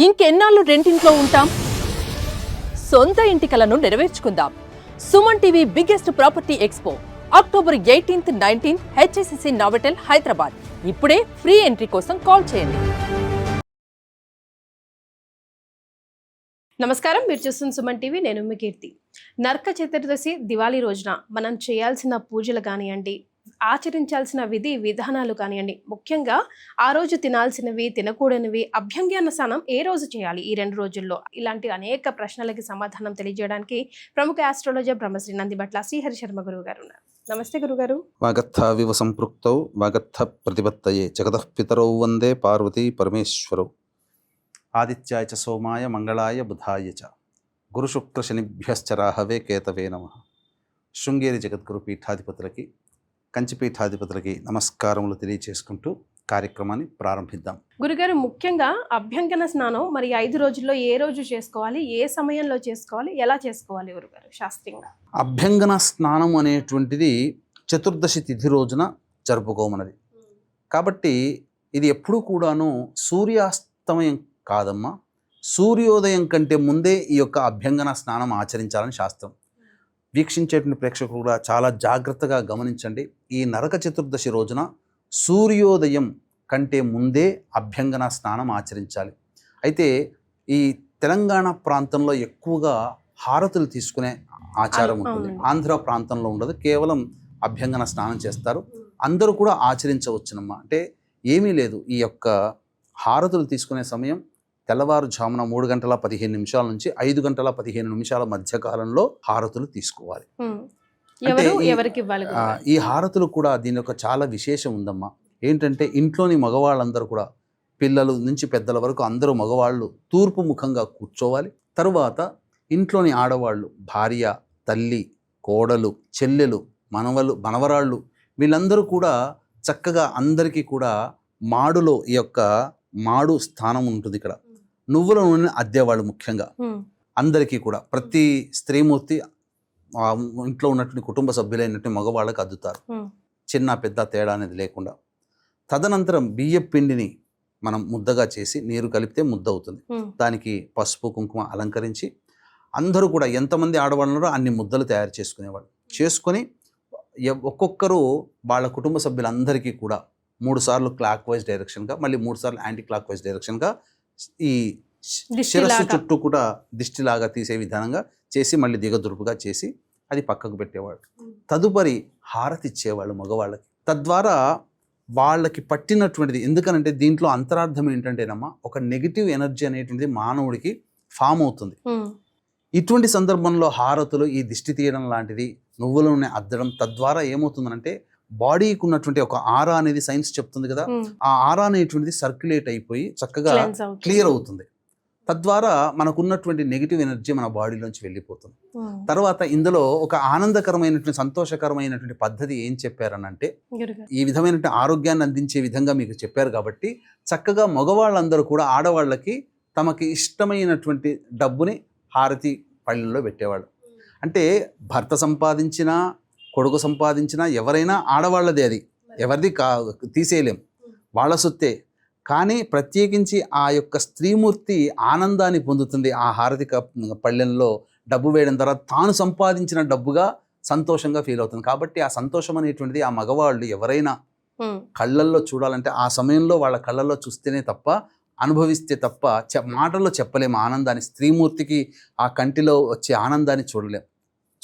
ఇంకెన్నాళ్ళు రెంటింట్లో ఉంటాం? సొంత ఇంటి కలను నెరవేర్చుకుందాం. Suman TV biggest property expo October 18th, 19th HICC Novotel Hyderabad. ఇప్పుడే ఫ్రీ ఎంట్రీ కోసం కాల్ చేయండి. నమస్కారం, మీరు చూస్తున్న సుమన్ టీవీ. నేను మీ కీర్తి. నరక చతుర్దశి దివాళీ రోజున మనం చేయాల్సిన పూజలు కానివ్వండి, ఆచరించాల్సిన విధి విధానాలు కానివ్వండి, ముఖ్యంగా ఆ రోజు తినాల్సినవి తినకూడనివి, అభ్యంగన స్నానం ఏ రోజు చేయాలి ఈ 2 రోజుల్లో, ఇలాంటి అనేక ప్రశ్నలకి సమాధానం తెలియజేయడానికి ప్రముఖ ఆస్ట్రాలజర్ బ్రహ్మశ్రీ నందిబట్ల శ్రీహరి శర్మ గురువు గారు ఉన్నారు. నమస్తే గురుగారు. వాగర్థ వివ సంపృక్తౌ వాగర్థ ప్రతిపత్తయే జగతః పితరౌ వందే పార్వతీ పరమేశ్వరౌ. ఆదిత్యాయ చ సోమాయ మంగళాయ బుధాయ చ గురు శుక్ర శనిభ్యశ్చ రాహవే కేతవే నమః. శృంగేరి జగద్గురు పీఠాధిపతులకి, కంచిపీఠాధిపతులకి నమస్కారములు తెలియచేసుకుంటూ కార్యక్రమాన్ని ప్రారంభిద్దాం. గురుగారు, ముఖ్యంగా అభ్యంగన స్నానం మరి 5 రోజుల్లో ఏ రోజు చేసుకోవాలి, ఏ సమయంలో చేసుకోవాలి, ఎలా చేసుకోవాలి గురుగారు శాస్త్రీయంగా? అభ్యంగన స్నానం అనేటువంటిది చతుర్దశి తిథి రోజున జరుపుకోమన్నది. కాబట్టి ఇది ఎప్పుడూ కూడాను సూర్యాస్తమయం కాదమ్మా, సూర్యోదయం కంటే ముందే ఈ యొక్క అభ్యంగన స్నానం ఆచరించాలని శాస్త్రం. వీక్షించేటువంటి ప్రేక్షకులు కూడా చాలా జాగ్రత్తగా గమనించండి. ఈ నరక చతుర్దశి రోజున సూర్యోదయం కంటే ముందే అభ్యంగన స్నానం ఆచరించాలి. అయితే ఈ తెలంగాణ ప్రాంతంలో ఎక్కువగా హారతులు తీసుకునే ఆచారం ఉంటుంది. ఆంధ్ర ప్రాంతంలో ఉండదు, కేవలం అభ్యంగన స్నానం చేస్తారు. అందరూ కూడా ఆచరించవచ్చునమ్మా. అంటే ఏమీ లేదు, ఈ యొక్క హారతులు తీసుకునే సమయం తెల్లవారుజామున 3:15 నుంచి 5:15 మధ్య కాలంలో హారతులు తీసుకోవాలి. అంటే ఈ హారతులు కూడా దీని యొక్క చాలా విశేషం ఉందమ్మా. ఏంటంటే ఇంట్లోని మగవాళ్ళందరూ కూడా, పిల్లలు నుంచి పెద్దల వరకు అందరూ మగవాళ్ళు తూర్పు ముఖంగా కూర్చోవాలి. తరువాత ఇంట్లోని ఆడవాళ్ళు, భార్య, తల్లి, కోడలు, చెల్లెలు, మనవరాళ్ళు వీళ్ళందరూ కూడా చక్కగా అందరికీ కూడా మాడులో, ఈ యొక్క మాడు స్థానం ఉంటుంది ఇక్కడ, నువ్వుల నూనె అద్దేవాళ్ళు ముఖ్యంగా అందరికీ కూడా, ప్రతి స్త్రీమూర్తి ఇంట్లో ఉన్నటువంటి కుటుంబ సభ్యులైనటువంటి మగవాళ్ళకి అద్దుతారు, చిన్న పెద్ద తేడా అనేది లేకుండా. తదనంతరం బియ్య పిండిని మనం ముద్దగా చేసి నీరు కలిపితే ముద్ద అవుతుంది. దానికి పసుపు కుంకుమ అలంకరించి అందరూ కూడా ఎంతమంది ఆడవాళ్ళలో అన్ని ముద్దలు తయారు చేసుకునేవాళ్ళు. చేసుకొని ఒక్కొక్కరు వాళ్ళ కుటుంబ సభ్యులందరికీ కూడా 3 సార్లు క్లాక్ వైజ్ డైరెక్షన్గా, మళ్ళీ 3 సార్లు యాంటీ క్లాక్ వైజ్ డైరెక్షన్గా ఈ శిరస్సు చుట్టూ కూడా దిష్టిలాగా తీసే విధానంగా చేసి మళ్ళీ దిగదురుపుగా చేసి అది పక్కకు పెట్టేవాడు. తదుపరి హారతి ఇచ్చేవాళ్ళు మగవాళ్ళకి. తద్వారా వాళ్ళకి పట్టినటువంటిది, ఎందుకనంటే దీంట్లో అంతరార్థం ఏంటంటేనమ్మా, ఒక నెగిటివ్ ఎనర్జీ అనేటువంటిది మానవుడికి ఫామ్ అవుతుంది. ఇటువంటి సందర్భంలో హారతులు, ఈ దిష్టి తీయడం లాంటిది, నువ్వుల నూనె అద్దడం, తద్వారా ఏమవుతుందనంటే బాడీకి ఉన్నటువంటి ఒక ఆరా అనేది సైన్స్ చెప్తుంది కదా, ఆ ఆరా అనేటువంటిది సర్క్యులేట్ అయిపోయి చక్కగా క్లియర్ అవుతుంది. తద్వారా మనకున్నటువంటి నెగిటివ్ ఎనర్జీ మన బాడీలోంచి వెళ్ళిపోతుంది. తర్వాత ఇందులో ఒక ఆనందకరమైనటువంటి, సంతోషకరమైనటువంటి పద్ధతి ఏం చెప్పారనంటే, ఈ విధమైనటువంటి ఆరోగ్యాన్ని అందించే విధంగా మీకు చెప్పారు కాబట్టి చక్కగా మగవాళ్ళందరూ కూడా ఆడవాళ్ళకి తమకి ఇష్టమైనటువంటి డబ్బుని హారతి పళ్ళెంలో పెట్టేవాళ్ళు. అంటే భర్త సంపాదించినా, కొడుకు సంపాదించినా, ఎవరైనా ఆడవాళ్ళదే, అది ఎవరిది తీసేయలేం, వాళ్ళ సొత్తే. కానీ ప్రత్యేకించి ఆ యొక్క స్త్రీమూర్తి ఆనందాన్ని పొందుతుంది ఆ హారతి పళ్ళెంలో డబ్బు వేయడం ద్వారా, తాను సంపాదించిన డబ్బుగా సంతోషంగా ఫీల్ అవుతుంది. కాబట్టి ఆ సంతోషం అనేటువంటిది ఆ మగవాళ్ళు ఎవరైనా కళ్ళల్లో చూడాలంటే ఆ సమయంలో వాళ్ళ కళ్ళల్లో చూస్తేనే తప్ప, అనుభవిస్తే తప్ప మాటల్లో చెప్పలేము ఆనందాన్ని. స్త్రీమూర్తికి ఆ కంటిలో వచ్చే ఆనందాన్ని చూడలేం,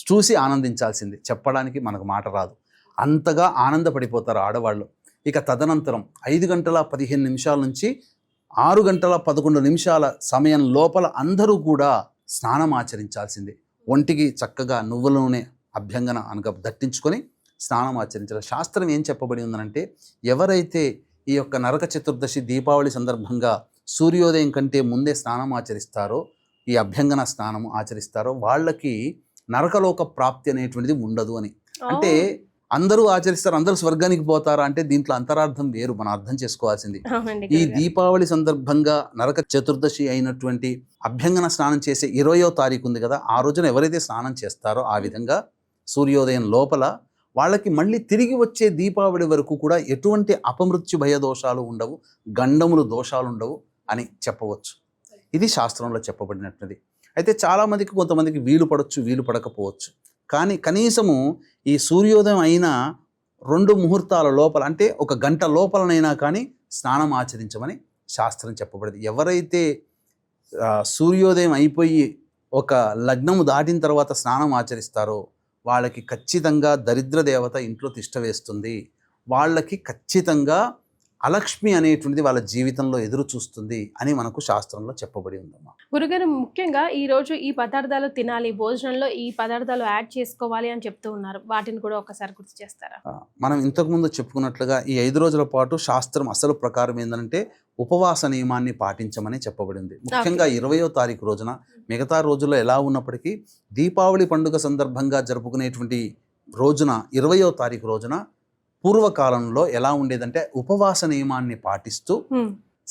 చూసి ఆనందించాల్సింది, చెప్పడానికి మనకు మాట రాదు. అంతగా ఆనందపడిపోతారు ఆడవాళ్ళు. ఇక తదనంతరం 5:15 నుంచి 6:11 సమయం లోపల అందరూ కూడా స్నానం ఆచరించాల్సిందే. ఒంటికి చక్కగా నువ్వుల నూనె అభ్యంగన అనగా దట్టించుకొని స్నానం ఆచరించాలి. శాస్త్రం ఏం చెప్పబడి ఉందనంటే, ఎవరైతే ఈ యొక్క నరక చతుర్దశి దీపావళి సందర్భంగా సూర్యోదయం కంటే ముందే స్నానం ఆచరిస్తారో, ఈ అభ్యంగన స్నానం ఆచరిస్తారో, వాళ్ళకి నరకలోక ప్రాప్తి అనేటువంటిది ఉండదు అని. అంటే అందరూ ఆచరిస్తారు, అందరూ స్వర్గానికి పోతారా అంటే దీంట్లో అంతరార్థం వేరు, మనం అర్థం చేసుకోవాల్సింది. ఈ దీపావళి సందర్భంగా నరక చతుర్దశి అయినటువంటి అభ్యంగన స్నానం చేసే 20వ తారీఖు ఉంది కదా, ఆ రోజున ఎవరైతే స్నానం చేస్తారో ఆ విధంగా సూర్యోదయం లోపల వాళ్ళకి మళ్ళీ తిరిగి వచ్చే దీపావళి వరకు కూడా ఎటువంటి అపమృత్యు భయ దోషాలు ఉండవు, గండములు దోషాలు ఉండవు అని చెప్పవచ్చు. ఇది శాస్త్రంలో చెప్పబడినటువంటిది. అయితే చాలామందికి కొంతమందికి వీలు పడవచ్చు, వీలు పడకపోవచ్చు. కానీ కనీసము ఈ సూర్యోదయం అయిన 2 ముహూర్తాల లోపల, అంటే 1 గంట లోపలనైనా కానీ స్నానం ఆచరించమని శాస్త్రం చెప్పబడింది. ఎవరైతే సూర్యోదయం అయిపోయి ఒక లగ్నము దాటిన తర్వాత స్నానం ఆచరిస్తారో వాళ్ళకి ఖచ్చితంగా దరిద్ర దేవత ఇంట్లో తిష్ట వేస్తుంది. వాళ్ళకి ఖచ్చితంగా అలక్ష్మి అనేటువంటిది వాళ్ళ జీవితంలో ఎదురు చూస్తుంది అని మనకు శాస్త్రంలో చెప్పబడి ఉందమ్మా. గురుగారు, ముఖ్యంగా ఈ రోజు ఈ పదార్థాలు తినాలి, భోజనంలో ఈ పదార్థాలు యాడ్ చేసుకోవాలి అని చెప్తూ ఉన్నారు. వాటిని కూడా ఒకసారి గుర్తు చేస్తారా? మనం ఇంతకుముందు చెప్పుకున్నట్లుగా ఈ 5 రోజుల పాటు శాస్త్రం అసలు ప్రకారం ఏంటంటే ఉపవాస నియమాన్ని పాటించమని చెప్పబడింది. ముఖ్యంగా 20వ తారీఖు రోజున, మిగతా రోజుల్లో ఎలా ఉన్నప్పటికీ దీపావళి పండుగ సందర్భంగా జరుపుకునేటువంటి రోజున 20వ తారీఖు రోజున పూర్వకాలంలో ఎలా ఉండేదంటే ఉపవాస నియమాన్ని పాటిస్తూ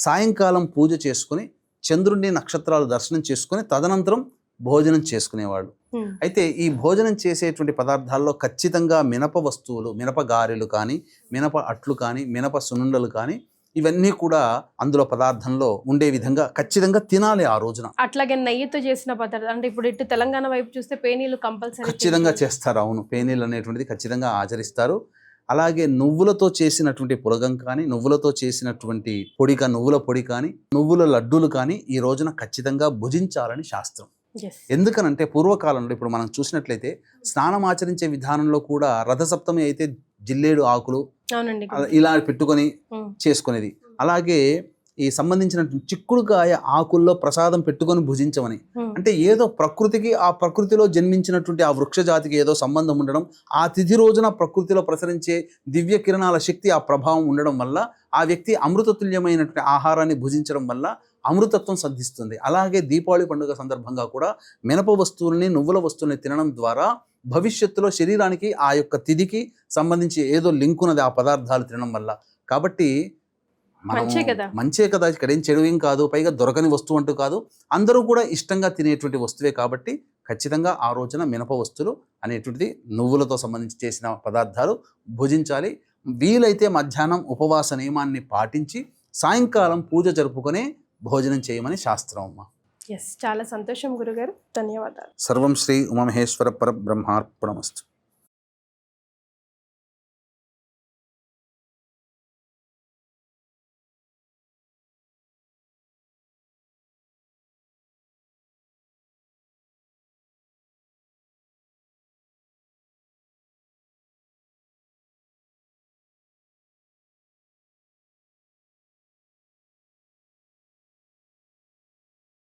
సాయంకాలం పూజ చేసుకుని చంద్రుడిని, నక్షత్రాలు దర్శనం చేసుకుని తదనంతరం భోజనం చేసుకునేవాళ్ళు. అయితే ఈ భోజనం చేసేటువంటి పదార్థాల్లో ఖచ్చితంగా మినప వస్తువులు, మినప గారెలు కానీ, మినప అట్లు కానీ, మినప సున్నుండలు కానీ ఇవన్నీ కూడా అందులో పదార్థంలో ఉండే విధంగా ఖచ్చితంగా తినాలి ఆ రోజున. అట్లాగే నెయ్యితో చేసిన పదార్థాలు, అంటే ఇప్పుడు ఇటు తెలంగాణ వైపు చూస్తే పేనీలు కంపల్సరీ ఖచ్చితంగా చేస్తారు. అవును, పేనీలు అనేటువంటిది ఖచ్చితంగా ఆచరిస్తారు. అలాగే నువ్వులతో చేసినటువంటి పులగం కానీ, నువ్వులతో చేసినటువంటి నువ్వుల పొడి కానీ, నువ్వుల లడ్డూలు కానీ ఈ రోజున ఖచ్చితంగా భుజించాలని శాస్త్రం. ఎందుకనంటే పూర్వకాలంలో ఇప్పుడు మనం చూసినట్లయితే స్నానం ఆచరించే విధానంలో కూడా రథసప్తమి అయితే జిల్లేడు ఆకులు ఇలా పెట్టుకొని చేసుకునేది. అలాగే ఈ సంబంధించిన చిక్కుడుకాయ ఆకుల్లో ప్రసాదం పెట్టుకొని భుజించమని, అంటే ఏదో ప్రకృతికి, ఆ ప్రకృతిలో జన్మించినటువంటి ఆ వృక్ష జాతికి ఏదో సంబంధం ఉండడం, ఆ తిథి రోజున ప్రకృతిలో ప్రసరించే దివ్య కిరణాల శక్తి, ఆ ప్రభావం ఉండడం వల్ల ఆ వ్యక్తి అమృతతుల్యమైనటువంటి ఆహారాన్ని భుజించడం వల్ల అమృతత్వం సిద్ధిస్తుంది. అలాగే దీపావళి పండుగ సందర్భంగా కూడా మినప వస్తువుల్ని, నువ్వుల వస్తువుల్ని తినడం ద్వారా భవిష్యత్తులో శరీరానికి ఆ యొక్క తిథికి సంబంధించి ఏదో లింక్ ఉన్నది ఆ పదార్థాలు తినడం వల్ల. కాబట్టి మంచే కదా, ఇక్కడ ఏం చెడు ఏం కాదు, పైగా దొరకని వస్తువు అంటూ కాదు, అందరూ కూడా ఇష్టంగా తినేటువంటి వస్తువే. కాబట్టి ఖచ్చితంగా ఆ రోజున మినప వస్తువులు అనేటువంటిది, నువ్వులతో సంబంధించి చేసిన పదార్థాలు భుజించాలి. వీలైతే మధ్యాహ్నం ఉపవాస నియమాన్ని పాటించి సాయంకాలం పూజ జరుపుకొని భోజనం చేయమని శాస్త్రం అమ్మా. చాలా సంతోషం గురుగారు, ధన్యవాదాలు. సర్వం శ్రీ ఉమామహేశ్వర పరబ్రహ్మార్పణమస్తు.